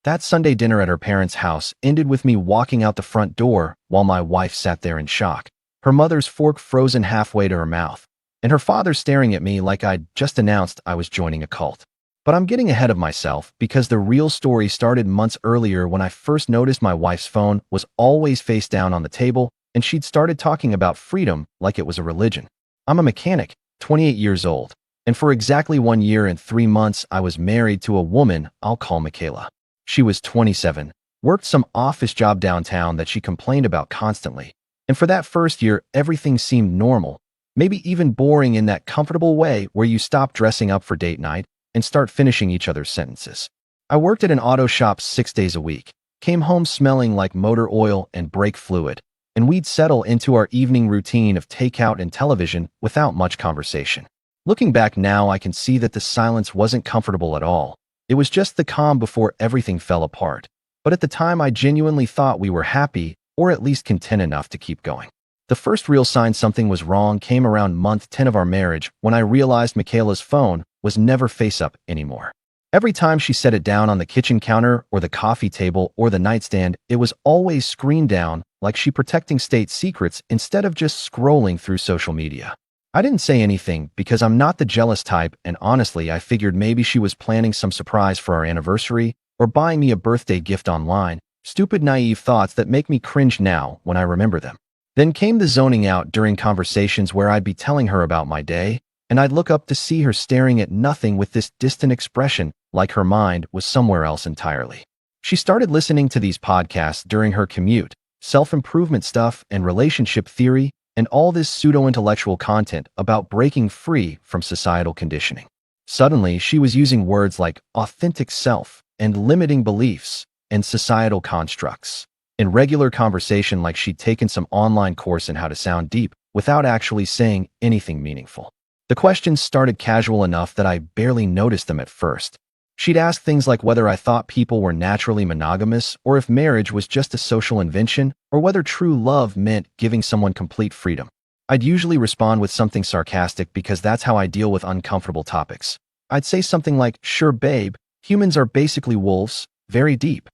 That Sunday dinner at her parents' house ended with me walking out the front door while my wife sat there in shock, her mother's fork frozen halfway to her mouth, and her father staring at me like I'd just announced I was joining a cult. But I'm getting ahead of myself because the real story started months earlier when I first noticed my wife's phone was always face down on the table and she'd started talking about freedom like it was a religion. I'm a mechanic, 28 years old, and for exactly 1 year and 3 months I was married to a woman I'll call Michaela. She was 27, worked some office job downtown that she complained about constantly, and for that first year everything seemed normal, maybe even boring in that comfortable way where you stop dressing up for date night and start finishing each other's sentences. I worked at an auto shop 6 days a week, came home smelling like motor oil and brake fluid, and we'd settle into our evening routine of takeout and television without much conversation. Looking back now, I can see that the silence wasn't comfortable at all. It was just the calm before everything fell apart. But at the time, I genuinely thought we were happy, or at least content enough to keep going. The first real sign something was wrong came around month 10 of our marriage when I realized Michaela's phone was never face up anymore. Every time she set it down on the kitchen counter or the coffee table or the nightstand, it was always screen down, like she protecting state secrets instead of just scrolling through social media. I didn't say anything because I'm not the jealous type, and honestly, I figured maybe she was planning some surprise for our anniversary or buying me a birthday gift online. Stupid, naive thoughts that make me cringe now when I remember them. Then came the zoning out during conversations where I'd be telling her about my day, and I'd look up to see her staring at nothing with this distant expression, like her mind was somewhere else entirely. She started listening to these podcasts during her commute, self-improvement stuff and relationship theory, and all this pseudo-intellectual content about breaking free from societal conditioning. Suddenly, she was using words like authentic self and limiting beliefs and societal constructs in regular conversation, like she'd taken some online course in how to sound deep without actually saying anything meaningful. The questions started casual enough that I barely noticed them at first. She'd ask things like whether I thought people were naturally monogamous, or if marriage was just a social invention, or whether true love meant giving someone complete freedom. I'd usually respond with something sarcastic because that's how I deal with uncomfortable topics. I'd say something like, "Sure, babe, humans are basically wolves, very deep."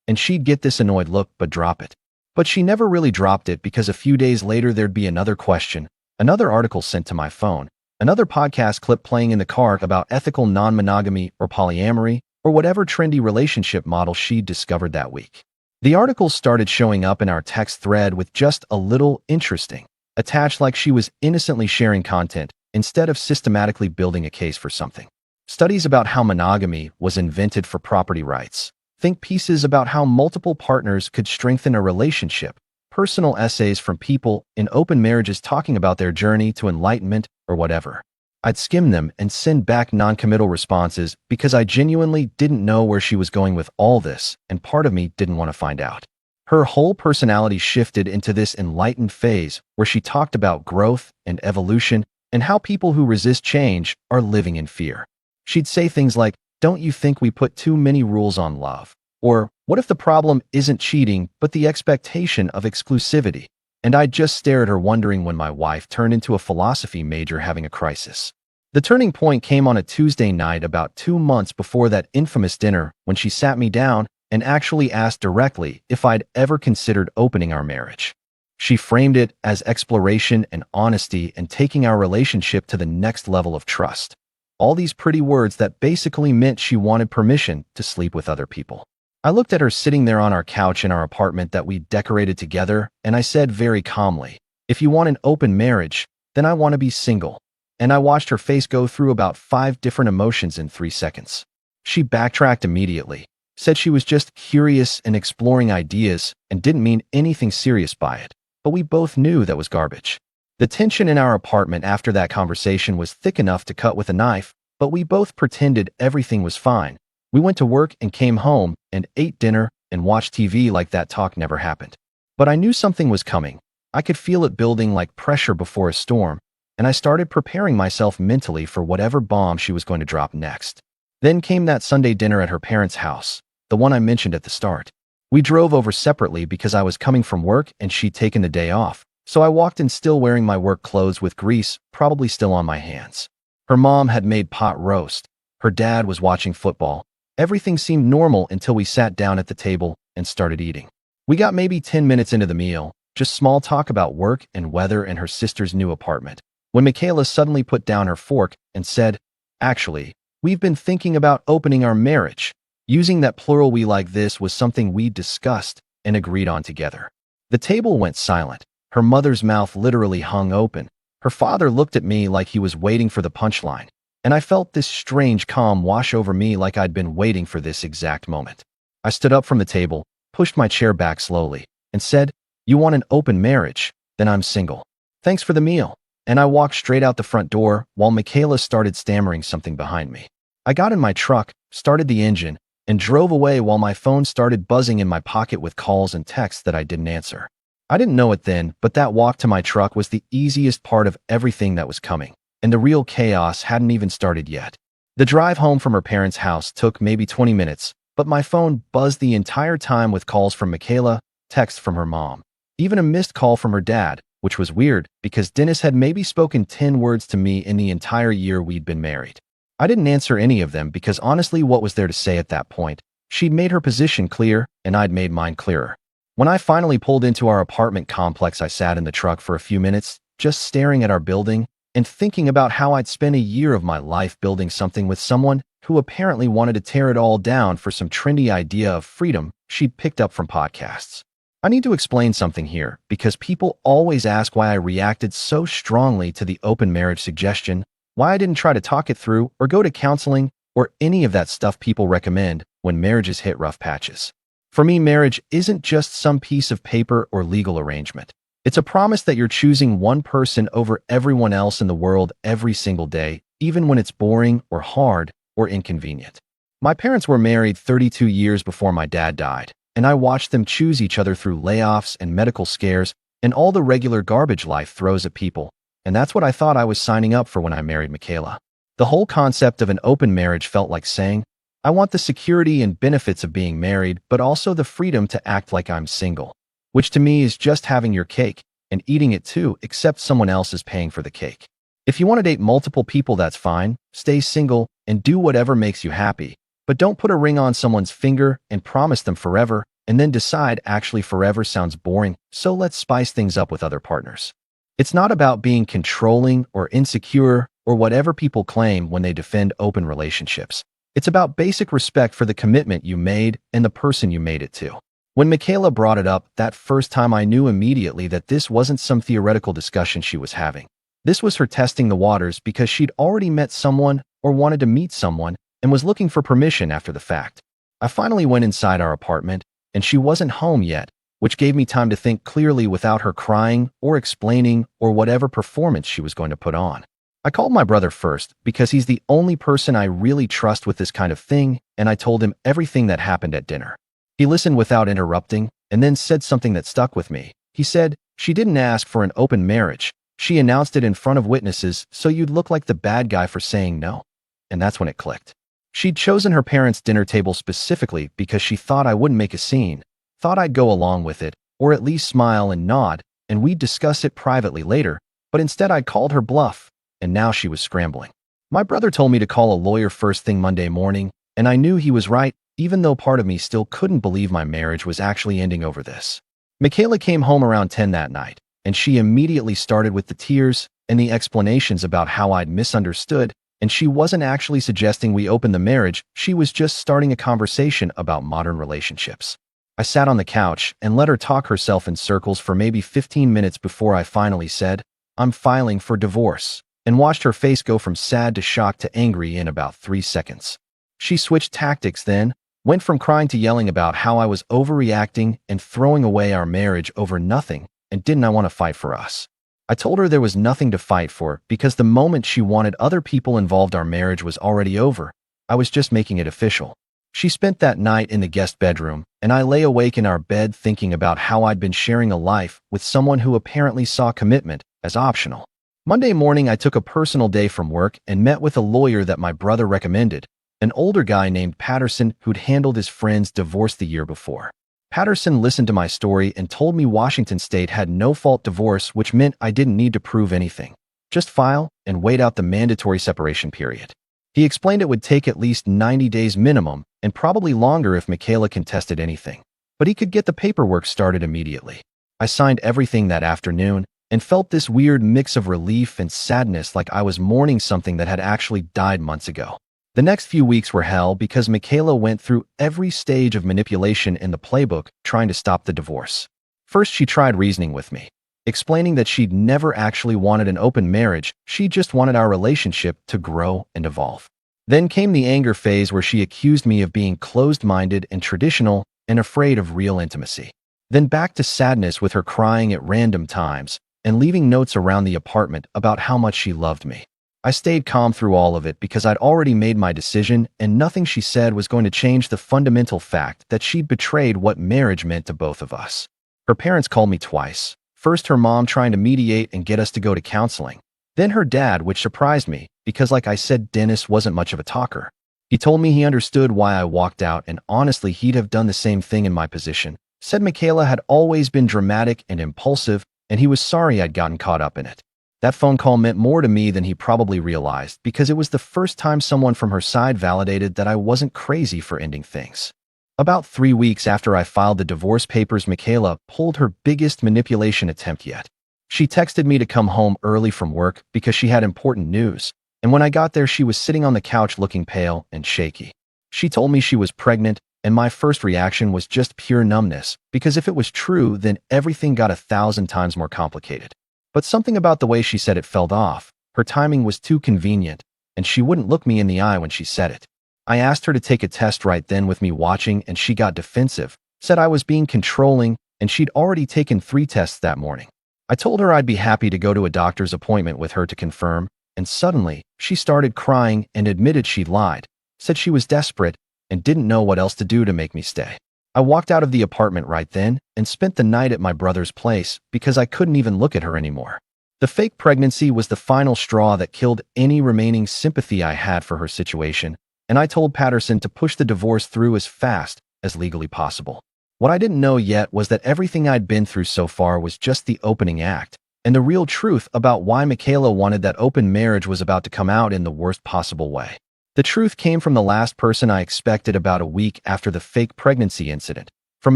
And she'd get this annoyed look but drop it. But she never really dropped it because a few days later there'd be another question, another article sent to my phone, another podcast clip playing in the car about ethical non-monogamy or polyamory or whatever trendy relationship model she'd discovered that week. The articles started showing up in our text thread with just a little interesting attached, like she was innocently sharing content instead of systematically building a case for something. Studies about how monogamy was invented for property rights. Think pieces about how multiple partners could strengthen a relationship. Personal essays from people in open marriages talking about their journey to enlightenment or whatever. I'd skim them and send back non-committal responses because I genuinely didn't know where she was going with all this, and part of me didn't want to find out. Her whole personality shifted into this enlightened phase where she talked about growth and evolution and how people who resist change are living in fear. She'd say things like, "Don't you think we put too many rules on love?" Or, "What if the problem isn't cheating, but the expectation of exclusivity?" And I'd just stare at her wondering when my wife turned into a philosophy major having a crisis. The turning point came on a Tuesday night about 2 months before that infamous dinner when she sat me down and actually asked directly if I'd ever considered opening our marriage. She framed it as exploration and honesty and taking our relationship to the next level of trust. All these pretty words that basically meant she wanted permission to sleep with other people. I looked at her sitting there on our couch in our apartment that we decorated together, and I said very calmly, "If you want an open marriage, then I want to be single." And I watched her face go through about 5 different emotions in 3 seconds. She backtracked immediately, said she was just curious and exploring ideas and didn't mean anything serious by it, but we both knew that was garbage. The tension in our apartment after that conversation was thick enough to cut with a knife, but we both pretended everything was fine. We went to work and came home and ate dinner and watched TV like that talk never happened. But I knew something was coming. I could feel it building like pressure before a storm, and I started preparing myself mentally for whatever bomb she was going to drop next. Then came that Sunday dinner at her parents' house, the one I mentioned at the start. We drove over separately because I was coming from work and she'd taken the day off, so I walked in still wearing my work clothes with grease probably still on my hands. Her mom had made pot roast, her dad was watching football, Everything seemed normal until we sat down at the table and started eating. We got maybe 10 minutes into the meal, just small talk about work and weather and her sister's new apartment, when Michaela suddenly put down her fork and said, "Actually, we've been thinking about opening our marriage." Using that plural "we" like this was something we discussed and agreed on together. The table went silent. Her mother's mouth literally hung open. Her father looked at me like he was waiting for the punchline, and I felt this strange calm wash over me like I'd been waiting for this exact moment. I stood up from the table, pushed my chair back slowly, and said, "You want an open marriage? Then I'm single. Thanks for the meal." And I walked straight out the front door while Michaela started stammering something behind me. I got in my truck, started the engine, and drove away while my phone started buzzing in my pocket with calls and texts that I didn't answer. I didn't know it then, but that walk to my truck was the easiest part of everything that was coming, and the real chaos hadn't even started yet. The drive home from her parents' house took maybe 20 minutes, but my phone buzzed the entire time with calls from Michaela, texts from her mom, even a missed call from her dad, which was weird because Dennis had maybe spoken 10 words to me in the entire year we'd been married. I didn't answer any of them because honestly, what was there to say at that point? She'd made her position clear, and I'd made mine clearer. When I finally pulled into our apartment complex, I sat in the truck for a few minutes, just staring at our building and thinking about how I'd spent a year of my life building something with someone who apparently wanted to tear it all down for some trendy idea of freedom she'd picked up from podcasts. I need to explain something here because people always ask why I reacted so strongly to the open marriage suggestion, why I didn't try to talk it through or go to counseling or any of that stuff people recommend when marriages hit rough patches. For me, marriage isn't just some piece of paper or legal arrangement. It's a promise that you're choosing one person over everyone else in the world every single day, even when it's boring or hard or inconvenient. My parents were married 32 years before my dad died, and I watched them choose each other through layoffs and medical scares and all the regular garbage life throws at people, and that's what I thought I was signing up for when I married Michaela. The whole concept of an open marriage felt like saying, I want the security and benefits of being married, but also the freedom to act like I'm single, which to me is just having your cake and eating it too, except someone else is paying for the cake. If you want to date multiple people, that's fine. Stay single and do whatever makes you happy, but don't put a ring on someone's finger and promise them forever and then decide actually forever sounds boring, so let's spice things up with other partners. It's not about being controlling or insecure or whatever people claim when they defend open relationships. It's about basic respect for the commitment you made and the person you made it to. When Michaela brought it up that first time, I knew immediately that this wasn't some theoretical discussion she was having. This was her testing the waters because she'd already met someone or wanted to meet someone and was looking for permission after the fact. I finally went inside our apartment, and she wasn't home yet, which gave me time to think clearly without her crying or explaining or whatever performance she was going to put on. I called my brother first because he's the only person I really trust with this kind of thing, and I told him everything that happened at dinner. He listened without interrupting and then said something that stuck with me. He said, "She didn't ask for an open marriage. She announced it in front of witnesses so you'd look like the bad guy for saying no." And that's when it clicked. She'd chosen her parents' dinner table specifically because she thought I wouldn't make a scene, thought I'd go along with it, or at least smile and nod, and we'd discuss it privately later, but instead I'd called her bluff, and now she was scrambling. My brother told me to call a lawyer first thing Monday morning, and I knew he was right, even though part of me still couldn't believe my marriage was actually ending over this. Michaela came home around 10 that night, and she immediately started with the tears and the explanations about how I'd misunderstood, and she wasn't actually suggesting we open the marriage, she was just starting a conversation about modern relationships. I sat on the couch and let her talk herself in circles for maybe 15 minutes before I finally said, "I'm filing for divorce," and watched her face go from sad to shocked to angry in about 3 seconds. She switched tactics then, went from crying to yelling about how I was overreacting and throwing away our marriage over nothing, and didn't I want to fight for us. I told her there was nothing to fight for because the moment she wanted other people involved, our marriage was already over. I was just making it official. She spent that night in the guest bedroom, and I lay awake in our bed thinking about how I'd been sharing a life with someone who apparently saw commitment as optional. Monday morning, I took a personal day from work and met with a lawyer that my brother recommended, an older guy named Patterson who'd handled his friend's divorce the year before. Patterson listened to my story and told me Washington State had no-fault divorce, which meant I didn't need to prove anything. Just file and wait out the mandatory separation period. He explained it would take at least 90 days minimum and probably longer if Michaela contested anything, but he could get the paperwork started immediately. I signed everything that afternoon and felt this weird mix of relief and sadness, like I was mourning something that had actually died months ago. The next few weeks were hell because Michaela went through every stage of manipulation in the playbook trying to stop the divorce. First, she tried reasoning with me, explaining that she'd never actually wanted an open marriage, she just wanted our relationship to grow and evolve. Then came the anger phase where she accused me of being closed-minded and traditional and afraid of real intimacy. Then back to sadness with her crying at random times and leaving notes around the apartment about how much she loved me. I stayed calm through all of it because I'd already made my decision, and nothing she said was going to change the fundamental fact that she'd betrayed what marriage meant to both of us. Her parents called me twice. First, her mom trying to mediate and get us to go to counseling. Then her dad, which surprised me because, like I said, Dennis wasn't much of a talker. He told me he understood why I walked out, and honestly, he'd have done the same thing in my position. Said Michaela had always been dramatic and impulsive, and he was sorry I'd gotten caught up in it. That phone call meant more to me than he probably realized because it was the first time someone from her side validated that I wasn't crazy for ending things. About 3 weeks after I filed the divorce papers, Michaela pulled her biggest manipulation attempt yet. She texted me to come home early from work because she had important news, and when I got there, she was sitting on the couch looking pale and shaky. She told me she was pregnant, and my first reaction was just pure numbness, because if it was true, then everything got 1,000 times more complicated. But something about the way she said it felt off. Her timing was too convenient, and she wouldn't look me in the eye when she said it. I asked her to take a test right then with me watching, and she got defensive, said I was being controlling, and she'd already taken 3 tests that morning. I told her I'd be happy to go to a doctor's appointment with her to confirm, and suddenly, she started crying and admitted she'd lied, said she was desperate, and didn't know what else to do to make me stay. I walked out of the apartment right then and spent the night at my brother's place because I couldn't even look at her anymore. The fake pregnancy was the final straw that killed any remaining sympathy I had for her situation, and I told Patterson to push the divorce through as fast as legally possible. What I didn't know yet was that everything I'd been through so far was just the opening act, and the real truth about why Michaela wanted that open marriage was about to come out in the worst possible way. The truth came from the last person I expected about a week after the fake pregnancy incident, from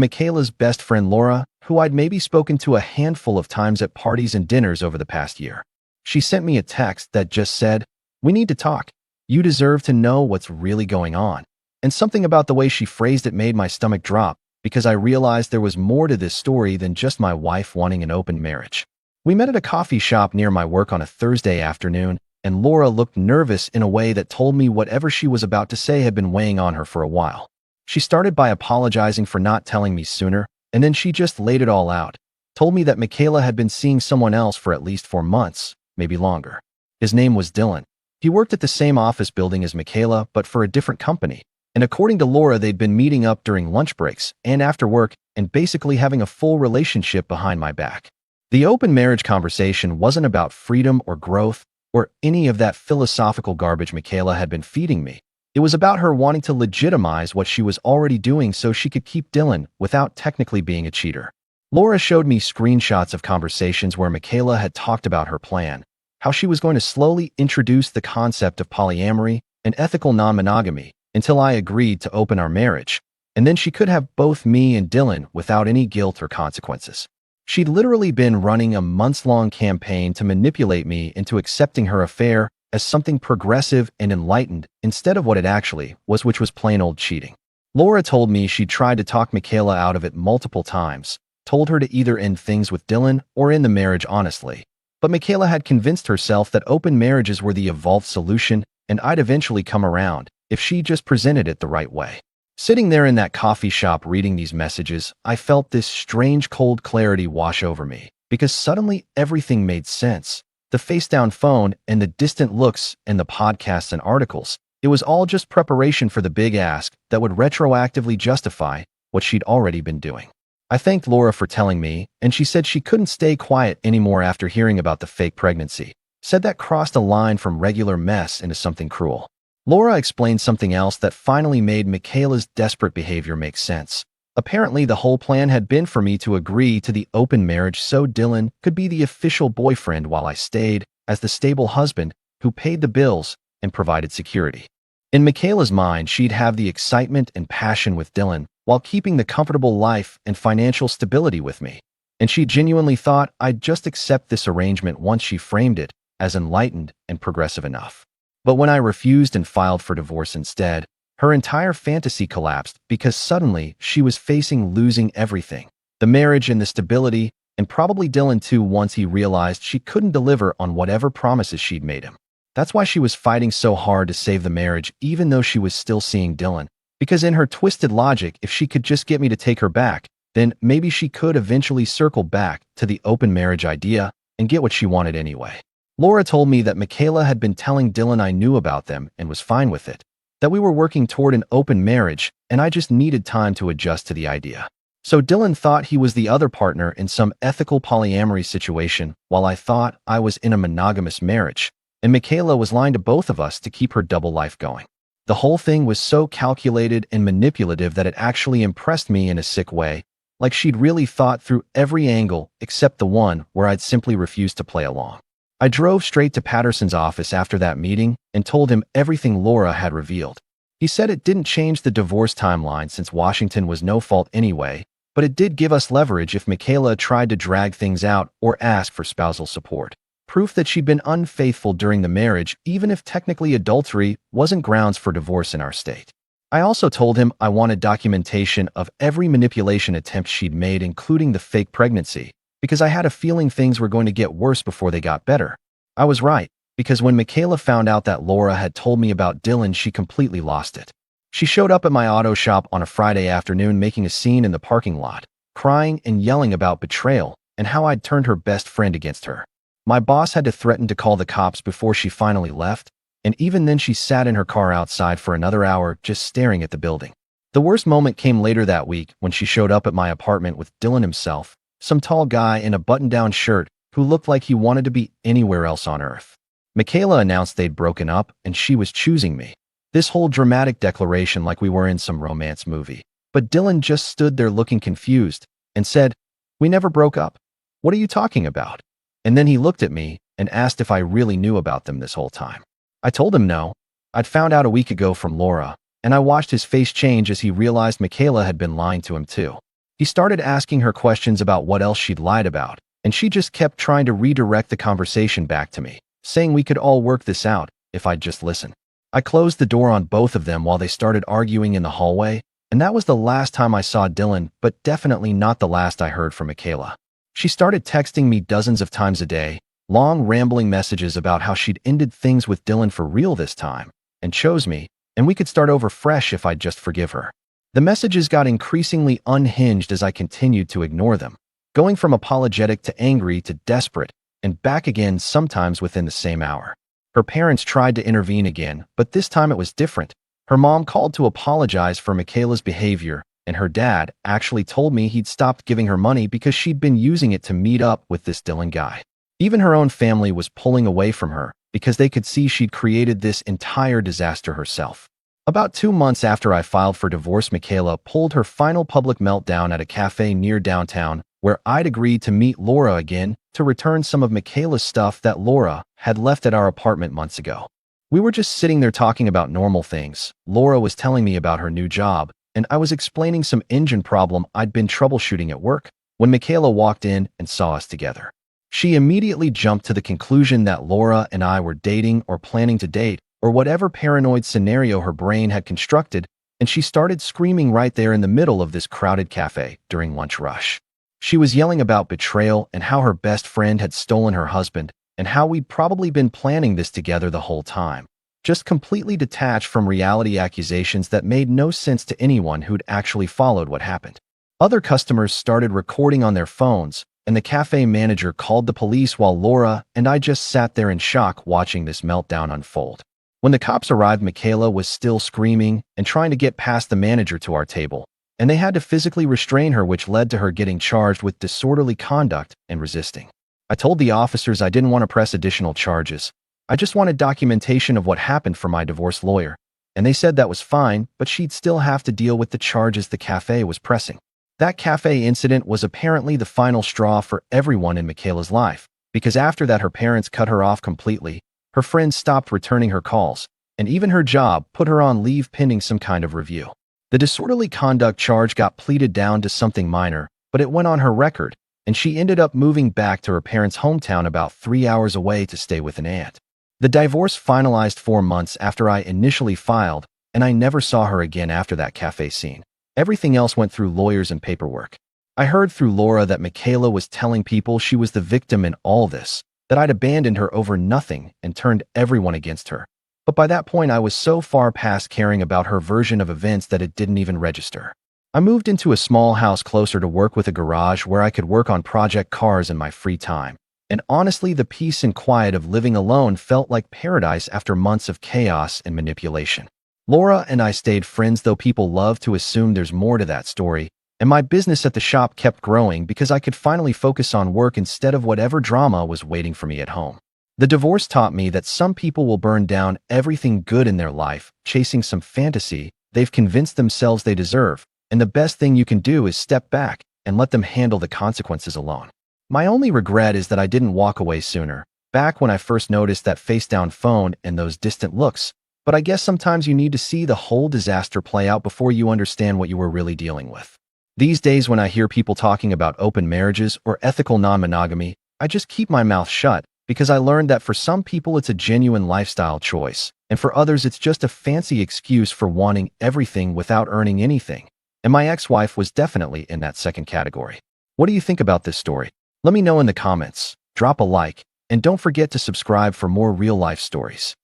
Michaela's best friend Laura, who I'd maybe spoken to a handful of times at parties and dinners over the past year. She sent me a text that just said, "We need to talk. You deserve to know what's really going on." And something about the way she phrased it made my stomach drop, because I realized there was more to this story than just my wife wanting an open marriage. We met at a coffee shop near my work on a Thursday afternoon, and Laura looked nervous in a way that told me whatever she was about to say had been weighing on her for a while. She started by apologizing for not telling me sooner, and then she just laid it all out, told me that Michaela had been seeing someone else for at least 4 months, maybe longer. His name was Dylan. He worked at the same office building as Michaela, but for a different company. And according to Laura, they'd been meeting up during lunch breaks and after work and basically having a full relationship behind my back. The open marriage conversation wasn't about freedom or growth or any of that philosophical garbage Michaela had been feeding me. It was about her wanting to legitimize what she was already doing so she could keep Dylan without technically being a cheater. Laura showed me screenshots of conversations where Michaela had talked about her plan, how she was going to slowly introduce the concept of polyamory and ethical non-monogamy until I agreed to open our marriage, and then she could have both me and Dylan without any guilt or consequences. She'd literally been running a months-long campaign to manipulate me into accepting her affair as something progressive and enlightened instead of what it actually was, which was plain old cheating. Laura told me she'd tried to talk Michaela out of it multiple times, told her to either end things with Dylan or end the marriage honestly. But Michaela had convinced herself that open marriages were the evolved solution and I'd eventually come around if she just presented it the right way. Sitting there in that coffee shop reading these messages, I felt this strange cold clarity wash over me, because suddenly everything made sense. The face-down phone and the distant looks and the podcasts and articles, it was all just preparation for the big ask that would retroactively justify what she'd already been doing. I thanked Laura for telling me, and she said she couldn't stay quiet anymore after hearing about the fake pregnancy. Said that crossed a line from regular mess into something cruel. Laura explained something else that finally made Michaela's desperate behavior make sense. Apparently, the whole plan had been for me to agree to the open marriage so Dylan could be the official boyfriend while I stayed as the stable husband who paid the bills and provided security. In Michaela's mind, she'd have the excitement and passion with Dylan while keeping the comfortable life and financial stability with me. And she genuinely thought I'd just accept this arrangement once she framed it as enlightened and progressive enough. But when I refused and filed for divorce instead, her entire fantasy collapsed because suddenly she was facing losing everything: the marriage and the stability, and probably Dylan too once he realized she couldn't deliver on whatever promises she'd made him. That's why she was fighting so hard to save the marriage even though she was still seeing Dylan, because in her twisted logic, if she could just get me to take her back, then maybe she could eventually circle back to the open marriage idea and get what she wanted anyway. Laura told me that Michaela had been telling Dylan I knew about them and was fine with it, that we were working toward an open marriage and I just needed time to adjust to the idea. So Dylan thought he was the other partner in some ethical polyamory situation while I thought I was in a monogamous marriage, and Michaela was lying to both of us to keep her double life going. The whole thing was so calculated and manipulative that it actually impressed me in a sick way, like she'd really thought through every angle except the one where I'd simply refused to play along. I drove straight to Patterson's office after that meeting and told him everything Laura had revealed. He said it didn't change the divorce timeline since Washington was no fault anyway, but it did give us leverage if Michaela tried to drag things out or ask for spousal support. Proof that she'd been unfaithful during the marriage, even if technically adultery wasn't grounds for divorce in our state. I also told him I wanted documentation of every manipulation attempt she'd made, including the fake pregnancy, because I had a feeling things were going to get worse before they got better. I was right, because when Michaela found out that Laura had told me about Dylan, she completely lost it. She showed up at my auto shop on a Friday afternoon making a scene in the parking lot, crying and yelling about betrayal and how I'd turned her best friend against her. My boss had to threaten to call the cops before she finally left, and even then she sat in her car outside for another hour just staring at the building. The worst moment came later that week when she showed up at my apartment with Dylan himself, some tall guy in a button-down shirt who looked like he wanted to be anywhere else on earth. Michaela announced they'd broken up and she was choosing me. This whole dramatic declaration like we were in some romance movie. But Dylan just stood there looking confused and said, "We never broke up. What are you talking about?" And then he looked at me and asked if I really knew about them this whole time. I told him no. I'd found out a week ago from Laura, and I watched his face change as he realized Michaela had been lying to him too. He started asking her questions about what else she'd lied about, and she just kept trying to redirect the conversation back to me, saying we could all work this out if I'd just listen. I closed the door on both of them while they started arguing in the hallway, and that was the last time I saw Dylan, but definitely not the last I heard from Michaela. She started texting me dozens of times a day, long rambling messages about how she'd ended things with Dylan for real this time, and chose me, and we could start over fresh if I'd just forgive her. The messages got increasingly unhinged as I continued to ignore them, going from apologetic to angry to desperate, and back again sometimes within the same hour. Her parents tried to intervene again, but this time it was different. Her mom called to apologize for Michaela's behavior, and her dad actually told me he'd stopped giving her money because she'd been using it to meet up with this Dylan guy. Even her own family was pulling away from her because they could see she'd created this entire disaster herself. About 2 months after I filed for divorce, Michaela pulled her final public meltdown at a cafe near downtown where I'd agreed to meet Laura again to return some of Michaela's stuff that Laura had left at our apartment months ago. We were just sitting there talking about normal things. Laura was telling me about her new job, and I was explaining some engine problem I'd been troubleshooting at work when Michaela walked in and saw us together. She immediately jumped to the conclusion that Laura and I were dating or planning to date, or whatever paranoid scenario her brain had constructed, and she started screaming right there in the middle of this crowded cafe during lunch rush. She was yelling about betrayal and how her best friend had stolen her husband, and how we'd probably been planning this together the whole time, just completely detached from reality accusations that made no sense to anyone who'd actually followed what happened. Other customers started recording on their phones, and the cafe manager called the police while Laura and I just sat there in shock watching this meltdown unfold. When the cops arrived, Michaela was still screaming and trying to get past the manager to our table, and they had to physically restrain her, which led to her getting charged with disorderly conduct and resisting. I told the officers I didn't want to press additional charges. I just wanted documentation of what happened from my divorce lawyer, and they said that was fine, but she'd still have to deal with the charges the cafe was pressing. That cafe incident was apparently the final straw for everyone in Michaela's life, because after that her parents cut her off completely, her friends stopped returning her calls, and even her job put her on leave pending some kind of review. The disorderly conduct charge got pleaded down to something minor, but it went on her record, and she ended up moving back to her parents' hometown about 3 hours away to stay with an aunt. The divorce finalized 4 months after I initially filed, and I never saw her again after that cafe scene. Everything else went through lawyers and paperwork. I heard through Laura that Michaela was telling people she was the victim in all this, that I'd abandoned her over nothing and turned everyone against her. But by that point, I was so far past caring about her version of events that it didn't even register. I moved into a small house closer to work with a garage where I could work on project cars in my free time. And honestly, the peace and quiet of living alone felt like paradise after months of chaos and manipulation. Laura and I stayed friends, though people love to assume there's more to that story, and my business at the shop kept growing because I could finally focus on work instead of whatever drama was waiting for me at home. The divorce taught me that some people will burn down everything good in their life, chasing some fantasy they've convinced themselves they deserve, and the best thing you can do is step back and let them handle the consequences alone. My only regret is that I didn't walk away sooner, back when I first noticed that face-down phone and those distant looks, but I guess sometimes you need to see the whole disaster play out before you understand what you were really dealing with. These days, when I hear people talking about open marriages or ethical non-monogamy, I just keep my mouth shut, because I learned that for some people it's a genuine lifestyle choice, and for others it's just a fancy excuse for wanting everything without earning anything. And my ex-wife was definitely in that second category. What do you think about this story? Let me know in the comments, drop a like, and don't forget to subscribe for more real-life stories.